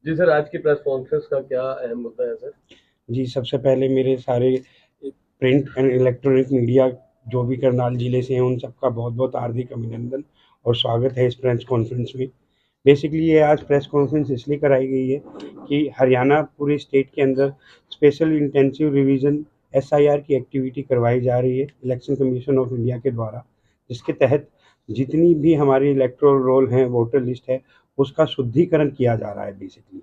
जी sir, आज की press conference का क्या अहम मुद्दा है सर? जी, सबसे पहले मेरे सारे प्रिंट एंड इलेक्ट्रॉनिक मीडिया जो भी करनाल ज़िले से हैं, उन सबका बहुत-बहुत हार्दिक अभिनंदन और स्वागत है इस प्रेस कॉन्फ्रेंस में। बेसिकली ये आज प्रेस कॉन्फ्रेंस इसलिए कराई गई है कि हरियाणा पूरे स्टेट के अंदर स्पेशल इंटेंसिव रिवीजन एसआईआर की एक्टिविटी करवाई जा रही है इलेक्शन कमीशन ऑफ इंडिया के द्वारा, जिसके तहत जितनी भी हमारी इलेक्टोरल रोल हैं, वोटर लिस्ट है, उसका शुद्धिकरण किया जा रहा है बेसिकली।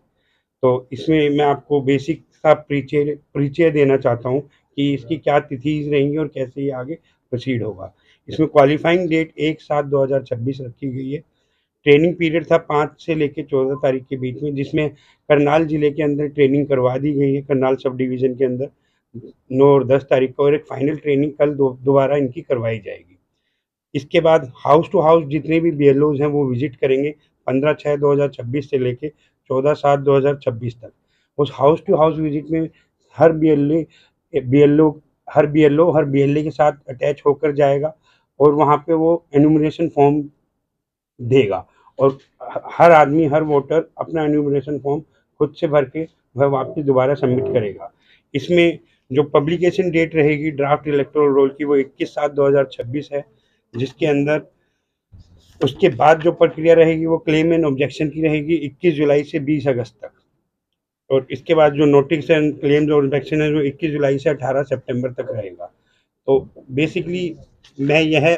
तो इसमें मैं आपको बेसिक सा परिचय देना चाहता हूँ कि इसकी क्या तिथि रहेंगी और कैसे ये आगे प्रोसीड होगा। इसमें क्वालिफाइंग डेट 1/7/2026 रखी गई है। ट्रेनिंग पीरियड था 5 से लेकर 14 तारीख के बीच में, जिसमें करनाल जिले के अंदर ट्रेनिंग करवा दी गई है, करनाल सब डिवीजन के अंदर 9 और 10 तारीख को, और एक फाइनल ट्रेनिंग कल दोबारा इनकी करवाई जाएगी। इसके बाद हाउस टू हाउस जितने भी बीएलओज हैं वो विजिट करेंगे 15/6/2026 से लेके 14/7/2026 तक। उस हाउस टू हाउस विजिट में हर बीएलओ हर बीएलए के साथ अटैच होकर जाएगा और वहाँ पे वो एनुमरेशन फॉर्म देगा, और हर आदमी हर वोटर अपना एन्यूमरेशन फॉर्म खुद से भर के वह वापस दोबारा सबमिट करेगा। इसमें जो पब्लिकेशन डेट रहेगी ड्राफ्ट इलेक्टोरल रोल की, वो 21/7/2026 है, जिसके अंदर उसके बाद जो प्रक्रिया रहेगी वो क्लेम एंड ऑब्जेक्शन की रहेगी 21 जुलाई से 20 अगस्त तक, और इसके बाद जो नोटिस एंड क्लेम्स और ऑब्जेक्शन है वो 21 जुलाई से 18 सितंबर तक रहेगा। तो बेसिकली मैं यह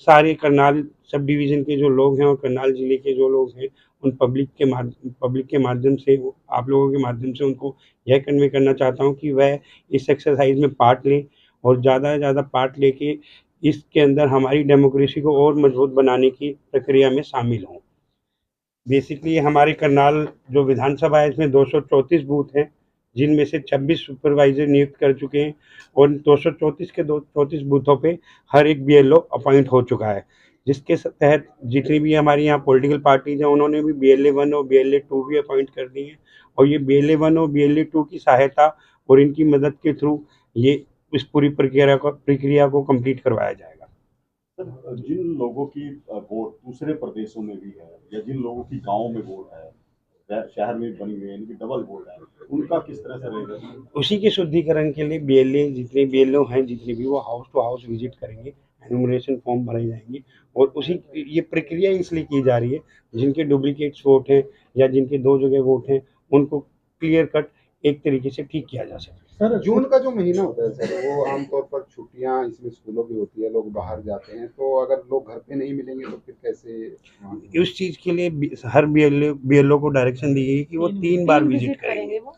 सारे करनाल सब डिवीज़न के जो लोग हैं और करनाल ज़िले के जो लोग हैं, उन पब्लिक के माध्यम से, आप लोगों के माध्यम से उनको यह कन्वे करना चाहता हूँ कि वह इस एक्सरसाइज में पार्ट लें और ज़्यादा से ज़्यादा पार्ट लेके इसके अंदर हमारी डेमोक्रेसी को और मजबूत बनाने की प्रक्रिया में शामिल हों। बेसिकली हमारे करनाल जो विधानसभा है, इसमें 234 बूथ हैं, जिनमें से 26 सुपरवाइजर नियुक्त कर चुके हैं, और 234 के 234 बूथों पे हर एक बीएलओ अपॉइंट हो चुका है, जिसके तहत जितनी भी हमारी यहाँ पॉलिटिकल पार्टीज हैं उन्होंने भी BLA 1 और BLA 2 भी अपॉइंट कर दी हैं, और ये BLA 1 और BLA 2 की सहायता और इनकी मदद के थ्रू ये इस पूरी प्रक्रिया को कंप्लीट करवाया जाएगा। सर, जिन लोगों की वोट दूसरे प्रदेशों में भी है या जिन लोगों की गांव में वोट है, शहर में बनी हुई है, इनकी डबल वोट है, उनका किस तरह से रहेगा? उसी के शुद्धिकरण के लिए बीएलए जितने बीएलओ हैं, जितने भी, वो हाउस टू हाउस विजिट करेंगे, एनुमरेशन फॉर्म भरे जाएंगे, और उसी ये प्रक्रिया इसलिए की जा रही है जिनके डुप्लीकेट्स वोट हैं या जिनके 2 जगह वोट हैं, उनको क्लियर कट एक तरीके से ठीक किया जा सके। सर, जून का जो महीना होता है सर, वो आमतौर पर छुट्टियां इसमें स्कूलों की होती है, लोग बाहर जाते हैं, तो अगर लोग घर पे नहीं मिलेंगे तो फिर कैसे? उस चीज के लिए हर बीएलओ को डायरेक्शन दी गई कि वो 3 बार विजिट करेंगे, वो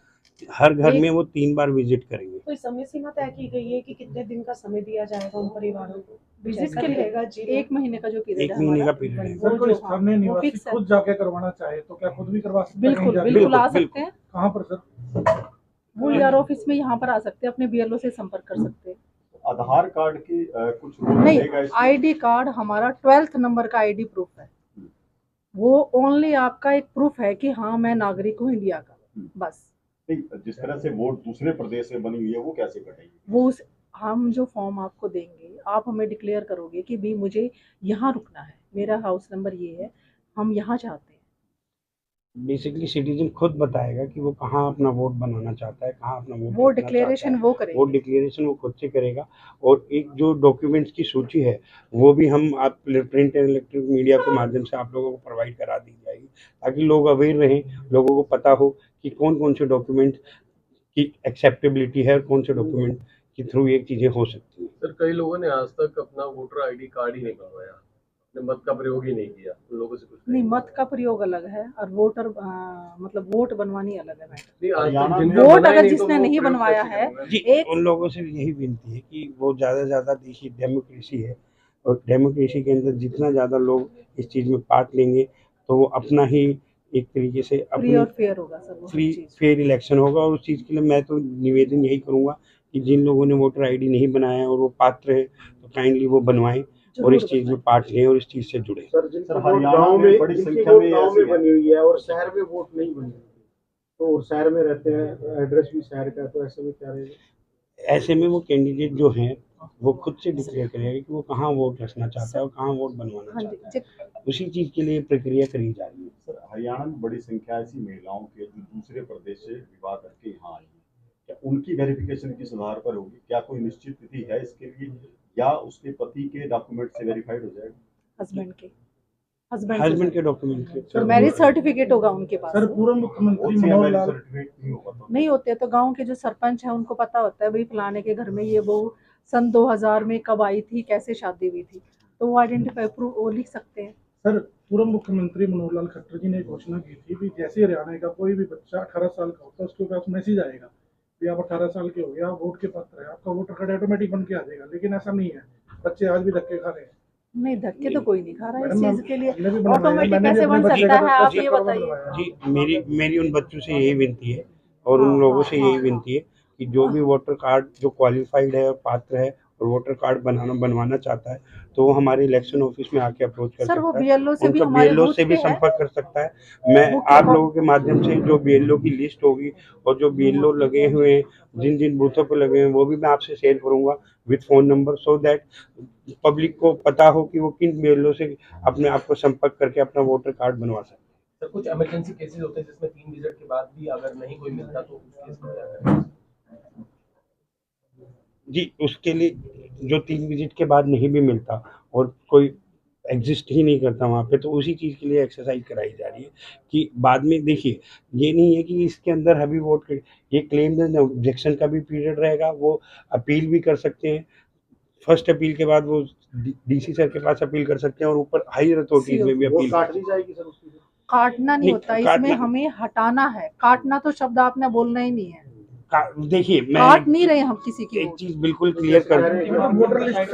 हर घर में वो 3 बार विजिट करेंगे। कोई समय सीमा तय की गई है कि कितने दिन का समय दिया जाएगा उन परिवारों को विजिट के लिए? जी 1 महीने का जो पीरियड एक है महीने का हमारा, पीरियड है। सर, कोई स्थानीय वो निवासी फिक्स है। खुद जाके करवाना चाहे तो क्या खुद भी करवा सकते हैं? बिल्कुल कहीं जाके? बिल्कुल आ बिल्कुल, सकते हैं, कहाँ पर सर? वो ईआर ऑफिस में यहाँ पर आ सकते हैं, अपने बीएलओ से संपर्क कर सकते हैं। आधार कार्ड की कुछ रूल नहीं, रहेगा इसमें? आईडी कार्ड हमारा 12th नंबर का आईडी प्रूफ है, वो ओनली आपका एक प्रूफ है कि हाँ मैं नागरिक हूँ इंडिया का, बस। नहीं, जिस तरह से वोट दूसरे प्रदेश में बनी हुई है वो कैसे कटेगी? वो हम जो फॉर्म आपको देंगे, आप हमें डिक्लेयर करोगे कि भी मुझे यहाँ रुकना है, मेरा हाउस नंबर ये है, हम यहाँ चाहते हैं। बेसिकली सिटीजन खुद बताएगा कि वो कहाँ अपना वोट बनाना चाहता है, कहाँ अपना वोट वो रखना डिक्लेरेशन चाहता है। वो करेंगे। वो डिक्लेरेशन वो खुद से करेगा, और एक जो डॉक्यूमेंट्स की सूची है वो भी हम आप प्रिंट एंड इलेक्ट्रॉनिक मीडिया के माध्यम से आप लोगों को प्रोवाइड करा दी जाएगी, ताकि लोग अवेयर रहें, लोगों को पता हो कि कौन कौन से डॉक्यूमेंट की एक्सेप्टेबिलिटी है और कौन से डॉक्यूमेंट के थ्रू ये चीज़ें हो सकती हैं। सर, कई लोगों ने आज तक अपना वोटर आईडी कार्ड ही नहीं बनवाया, अपने मत का प्रयोग ही नहीं किया, उन लोगों से कुछ नहीं, मत का प्रयोग अलग है और वोटर मतलब वोट बनवानी अलग है मैटर। नहीं, आज हरियाणा तक में जिनका वोट बना ही अगर नहीं तो जिसने वो नहीं प्रयोग बनवाया कैसे है, करेंगे? जी, एक उन लोगों से यही विनती है कि वो ज़्यादा से ज़्यादा, देखिए डेमोक्रेसी है, और डेमोक्रेसी के अंदर जितना ज़्यादा लोग इस चीज़ में पार्ट लेंगे, तो वो अपना ही एक तरीके से फ्री अपनी और फेयर होगा सर, वो फ्री चीज। फेयर इलेक्शन होगा। और उस चीज़ के लिए मैं तो निवेदन यही करूँगा कि जिन लोगों ने वोटर आईडी नहीं बनाया है और वो पात्र है, तो काइंडली वो बनवाएं और इस चीज़ में पार्ट लें और इस चीज़ से जुड़े। सर, जिनकी सर, वोट हरियाणा गाँव में में बड़ी जिनकी संख्या वोट में गाँव ऐसी में है। बनी हुई है और शहर में वोट नहीं बनी हुई, तो और शहर में रहते हैं, एड्रेस भी शहर का है, तो ऐसे में क्या रहेगा? ऐसे में वो कैंडिडेट जो हैं वो खुद से डिक्लेयर करेगा कि वो कहाँ वोट रखना चाहता है और कहाँ वोट बनवाना हाँ चाहता जी है। उसी चीज़ के लिए प्रक्रिया करी जा रही है। सर, हरियाणा में बड़ी संख्या ऐसी महिलाओं के जो दूसरे प्रदेश से विवाह करके यहाँ आई हैं, क्या उनकी वेरिफिकेशन किस आधार पर होगी? क्या कोई निश्चित तिथि है इसके लिए, या उसके पति के डॉक्यूमेंट से वेरीफाइड हो जाएगा? हस्बैंड के डॉक्यूमेंट तो मैरिज सर्टिफिकेट होगा उनके पास। सर पूर्व मुख्यमंत्री बहुत सी मनोहर मैरिज लाल सर्टिफिकेट नहीं होगा तो नहीं होते तो गांव के जो सरपंच है उनको पता होता है भाई फलाने के घर में ये बहू सन 2000 में कब आई थी, कैसे शादी हुई थी, तो वो आइडेंटिफाई प्रूफ वो लिख सकते हैं। सर पूर्व मुख्यमंत्री मनोहर लाल खट्टर जी ने घोषणा की थी कि जैसे हरियाणा का कोई भी बच्चा 18 साल का होता है उसके पास मैसेज आएगा कि आप 18 साल के हो गए, आप वोट के पात्र है, आपका वोटर कार्ड ऑटोमेटिक बन के आ जाएगा। लेकिन ऐसा नहीं है, बच्चे आज भी धक्के खा रहे हैं। नहीं, धक्के तो कोई नहीं खा रहा है इस मैडम, चीज के लिए। हमने भी बनवाया, ऑटोमेटिक मैंने भी कैसे अपने बन बच्चे सकता का है, आप चेक ये करवा बताइए। बनवाया। जी, मेरी उन बच्चों से यही विनती है और उन लोगों से यही विनती है कि जो भी वोटर कार्ड जो क्वालिफाइड है और पात्र है और वोटर कार्ड बनवाना चाहता है तो वो हमारे इलेक्शन ऑफिस में आके अप्रोच कर सर वो सकता है। बीएलओ से भी उनका हमारे बीएलओ बूथ से भी पे है। संपर्क कर सकता है। मैं बूथ आप पे लोगों के माध्यम से जो बीएलओ की लिस्ट होगी और जो बीएलओ लगे हुए हैं, जिन जिन बूथों पे लगे हुए हैं, वो भी मैं आपसे शेयर करूंगा with phone number, so that public को पता हो कि वो किन बीएलओ से अपने आप को संपर्क करके अपना वोटर कार्ड बनवा सकते हैं। सर कुछ इमरजेंसी केसेस होते हैं जिसमें 3 विजिट के बाद भी अगर नहीं कोई मिलता तो उस केस में क्या करें? जी, उसके लिए जो 3 विजिट के बाद नहीं भी मिलता और कोई एग्जिस्ट ही नहीं करता वहाँ पे, तो उसी चीज़ के लिए एक्सरसाइज कराई जा रही है कि बाद में देखिए, ये नहीं है कि इसके अंदर अभी वोट ये क्लेम एंड ऑब्जेक्शन का भी पीरियड रहेगा, वो अपील भी कर सकते हैं। फर्स्ट अपील के बाद वो डीसी सर के पास अपील कर सकते हैं और ऊपर हायर अथॉरिटीज में भी अपील कर सकते हैं। जाएगी सर उसकी? काटना नहीं नहीं, होता इसमें, काटना- हमें हटाना है। काटना तो शब्द आपने बोलना ही नहीं है। देखिए, मैं काट नहीं रहे हम किसी की एक वोट। चीज़ बिल्कुल क्लियर कर दूं। वोटर लिस्ट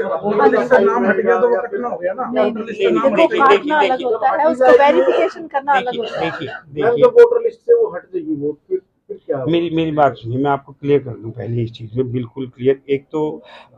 से नाम हट गया तो वो कटना हो गया ना। नहीं, वोटर लिस्ट नहीं, से नाम देखो हट गया। काटना अलग होता है, उसको वेरिफिकेशन करना अलग देखिए होता है। देखिए वोटर लिस्ट से वो हट जाएगी वोट, फिर क्या? मेरी बात सुनिए, मैं आपको क्लियर कर दूं पहले इस चीज़ में बिल्कुल क्लियर। एक तो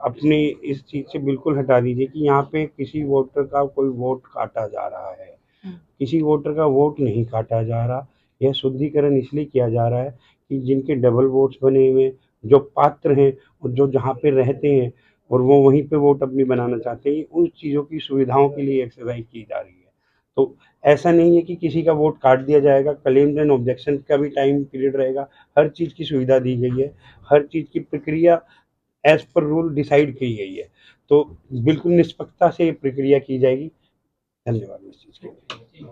अपने इस चीज़ से बिल्कुल हटा दीजिए कि यहाँ पे किसी वोटर का कोई वोट काटा जा रहा है। किसी वोटर का वोट नहीं काटा जा रहा। यह शुद्धिकरण इसलिए किया जा रहा है कि जिनके डबल वोट्स बने हुए हैं, जो पात्र हैं और जो जहाँ पे रहते हैं और वो वहीं पे वोट अपनी बनाना चाहते हैं, उन चीज़ों की सुविधाओं के लिए एक्सरसाइज की जा रही है। तो ऐसा नहीं है कि किसी का वोट काट दिया जाएगा, क्लेम्स एंड ऑब्जेक्शन का भी टाइम पीरियड रहेगा, हर चीज़ की सुविधा दी गई है, हर चीज़ की प्रक्रिया एज पर रूल डिसाइड की गई है। तो बिल्कुल निष्पक्षता से ये प्रक्रिया की जाएगी। धन्यवाद इस चीज़ के लिए।